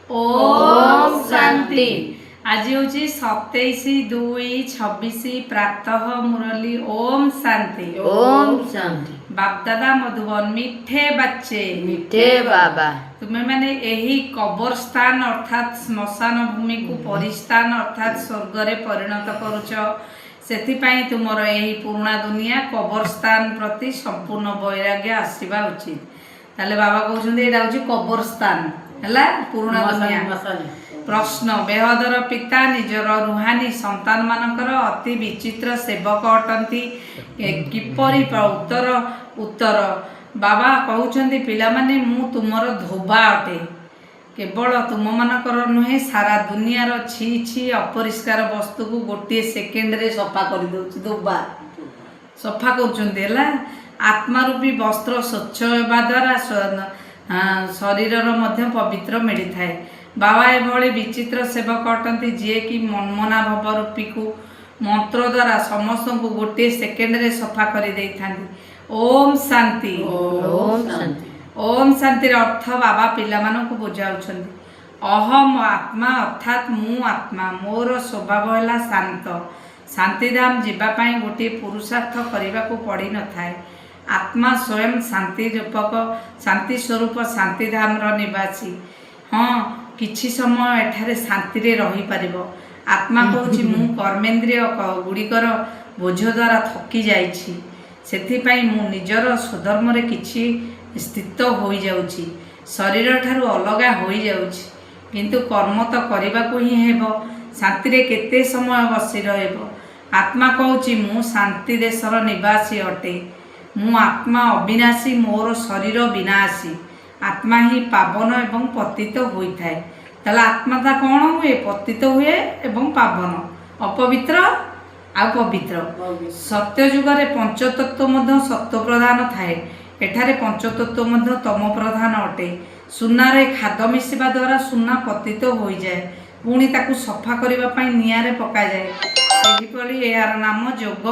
ओम शांति। आज हूँ 27/2/26 प्रातः मुरली। ओम शांति। ओम शांति। बापदादा मधुबन मीठे बच्चे मीठे बाबा तुम्हें मैंने यही कब्रस्तान अर्थात श्मशान भूमि को परिस्तान अर्थात स्वर्ग रे परिणत करुच। सेथिपाई तुमर यही पुराणा दुनिया कब्रस्तान प्रति संपूर्ण वैराग्य आसवा उचित। ताले बाबा कहते यहाँ हूँ कब्रस्तान है पुराणा दुनिया। प्रश्न बेहदर पिता निजर रुहानी संतान मानकर अति विचित्र सेवक अटंती किपरि उत्तर उत्तर बाबा कहते पिला माने मु तुमर धोबा अटे केवल तुम मानकर नुहे सारा दुनियार छी छी अपरिष्कार वस्तु को गोटे सेकेंड रे सफा कर दउछि। धोबा सफा कर आत्मा रूपी वस्त्र स्वच्छ होगा द्वारा शरीर मध्य पवित्र मिली थाए। बाबा एभली विचित्र सेवक अटंती जी कि मनमना भव रूपी को मंत्र द्वारा समस्त को गोटे सेकेंड रे सफा कर दे था। ओम शांति। ओम शांति। ओम शांति अर्थ बाबा पिला मानक बुझाउछंती। अहम आत्मा अर्थात मु आत्मा मोर स्वभाव है शांत। शांतिधाम जीवाई गोटे पुरुषार्थ करने को पड़ी न थाए। आत्मा स्वयं शांति रूपक शांति स्वरूप शांतिधाम निवासी। हाँ किछि समय एठारे शांति रे रही पारिबो। आत्मा कहूँ मु कर्मेन्द्रिय गुड़िकर बोझ द्वारा थकी जाइछि सेथिपाई मु निजर स्वधर्म रे किछि स्थित हो जाउछि। शरीर ठारू अलगा हो जाउछि किंतु कर्म तो करने को ही हेबो। शांति रे केते समय बसी रहबो। आत्मा कहूँ मु शांति देशर निवासी अटे। मु आत्मा अविनाशी मोर शरीर विनाशी। आत्मा ही पावन एवं पतित होइथाए। ताला आत्मा ता कौन हुए पतित हुए एवं पावन अपवित्र आ पवित्र। सत्य जुगरे पंचतत्व मध्य सत्व प्रधान थाए। एठारे पंचतत्व मध्य तम प्रधान अटे। सुनारे खाद मिसिबा द्वारा सुना पतित हो जाए पुणी ताकू सफा करने निआरे पका जाए। सेहिपरि यार नाम जोग।